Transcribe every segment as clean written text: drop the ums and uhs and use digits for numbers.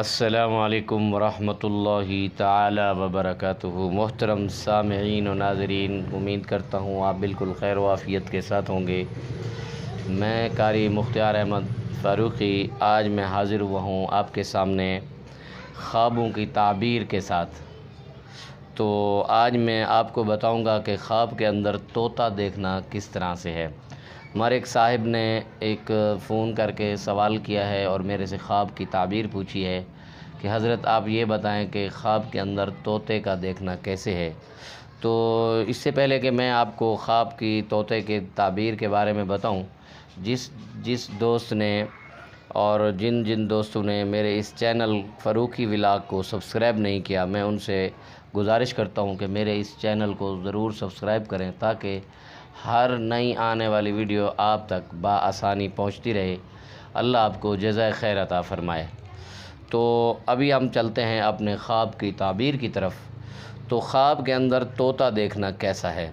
السلام علیکم ورحمۃ اللہ تعالی وبرکاتہ۔ محترم سامعین و ناظرین، امید کرتا ہوں آپ بالکل خیر و عافیت کے ساتھ ہوں گے۔ میں قاری مختار احمد فاروقی آج میں حاضر ہوا ہوں آپ کے سامنے خوابوں کی تعبیر کے ساتھ۔ تو آج میں آپ کو بتاؤں گا کہ خواب کے اندر طوطا دیکھنا کس طرح سے ہے۔ ہمارے ایک صاحب نے ایک فون کر کے سوال کیا ہے اور میرے سے خواب کی تعبیر پوچھی ہے کہ حضرت آپ یہ بتائیں کہ خواب کے اندر طوطے کا دیکھنا کیسے ہے۔ تو اس سے پہلے کہ میں آپ کو خواب کی طوطے کے تعبیر کے بارے میں بتاؤں، جس دوست نے اور جن دوستوں نے میرے اس چینل فاروقی ولاگ کو سبسکرائب نہیں کیا، میں ان سے گزارش کرتا ہوں کہ میرے اس چینل کو ضرور سبسکرائب کریں تاکہ ہر نئی آنے والی ویڈیو آپ تک بآسانی پہنچتی رہے۔ اللہ آپ کو جزائے خیر عطا فرمائے۔ تو ابھی ہم چلتے ہیں اپنے خواب کی تعبیر کی طرف۔ تو خواب کے اندر طوطا دیکھنا کیسا ہے۔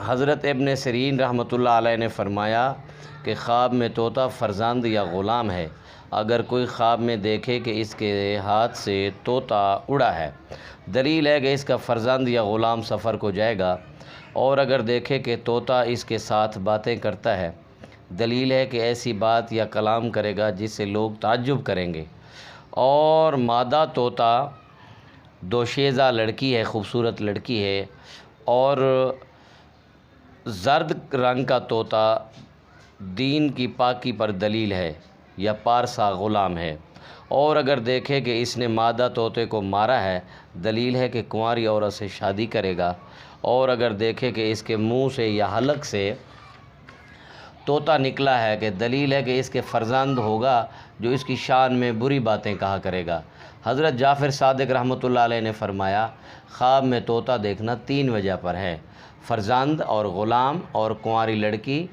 حضرت ابن سیرین رحمۃ اللہ علیہ نے فرمایا کہ خواب میں طوطا فرزند یا غلام ہے۔ اگر کوئی خواب میں دیکھے کہ اس کے ہاتھ سے طوطا اڑا ہے، دلیل ہے کہ اس کا فرزند یا غلام سفر کو جائے گا۔ اور اگر دیکھے کہ طوطا اس کے ساتھ باتیں کرتا ہے، دلیل ہے کہ ایسی بات یا کلام کرے گا جس سے لوگ تعجب کریں گے۔ اور مادہ طوطا دوشیزہ لڑکی ہے، خوبصورت لڑکی ہے، اور زرد رنگ کا طوطا دین کی پاکی پر دلیل ہے یا پارسا غلام ہے۔ اور اگر دیکھے کہ اس نے مادہ طوطے کو مارا ہے، دلیل ہے کہ کنواری عورت سے شادی کرے گا۔ اور اگر دیکھے کہ اس کے منہ سے یا حلق سے طوطا نکلا ہے، کہ دلیل ہے کہ اس کے فرزند ہوگا جو اس کی شان میں بری باتیں کہا کرے گا۔ حضرت جعفر صادق رحمۃ اللہ علیہ نے فرمایا خواب میں طوطا دیکھنا 3 وجہ پر ہے: فرزند اور غلام اور کنواری لڑکی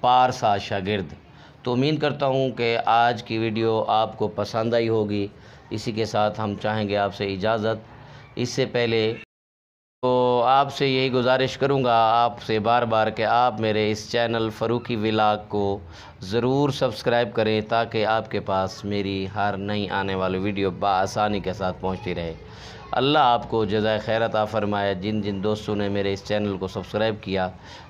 پارسا شاگرد۔ تو امید کرتا ہوں کہ آج کی ویڈیو آپ کو پسند آئی ہوگی۔ اسی کے ساتھ ہم چاہیں گے آپ سے اجازت۔ اس سے پہلے تو آپ سے یہی گزارش کروں گا آپ سے بار بار کہ آپ میرے اس چینل فاروقی ولاگ کو ضرور سبسکرائب کریں تاکہ آپ کے پاس میری ہر نئی آنے والی ویڈیو بآسانی کے ساتھ پہنچتی رہے۔ اللہ آپ کو جزائے خیر عطا فرمائے۔ جن دوستوں نے میرے اس چینل کو سبسکرائب کیا،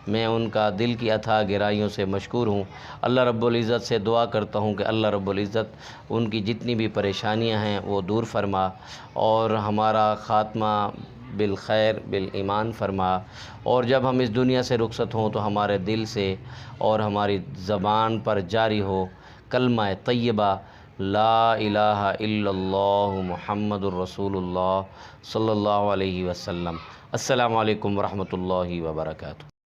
میں ان کا دل کی اتھاہ گہرائیوں سے مشکور ہوں۔ اللہ رب العزت سے دعا کرتا ہوں کہ اللہ رب العزت ان کی جتنی بھی پریشانیاں ہیں وہ دور فرما اور ہمارا خاتمہ بالخیر بالایمان فرما۔ اور جب ہم اس دنیا سے رخصت ہوں تو ہمارے دل سے اور ہماری زبان پر جاری ہو کلمہ طیبہ لا الہ الا اللہ محمد الرسول اللہ صلی اللہ علیہ وسلم۔ السلام علیکم ورحمۃ اللہ وبرکاتہ۔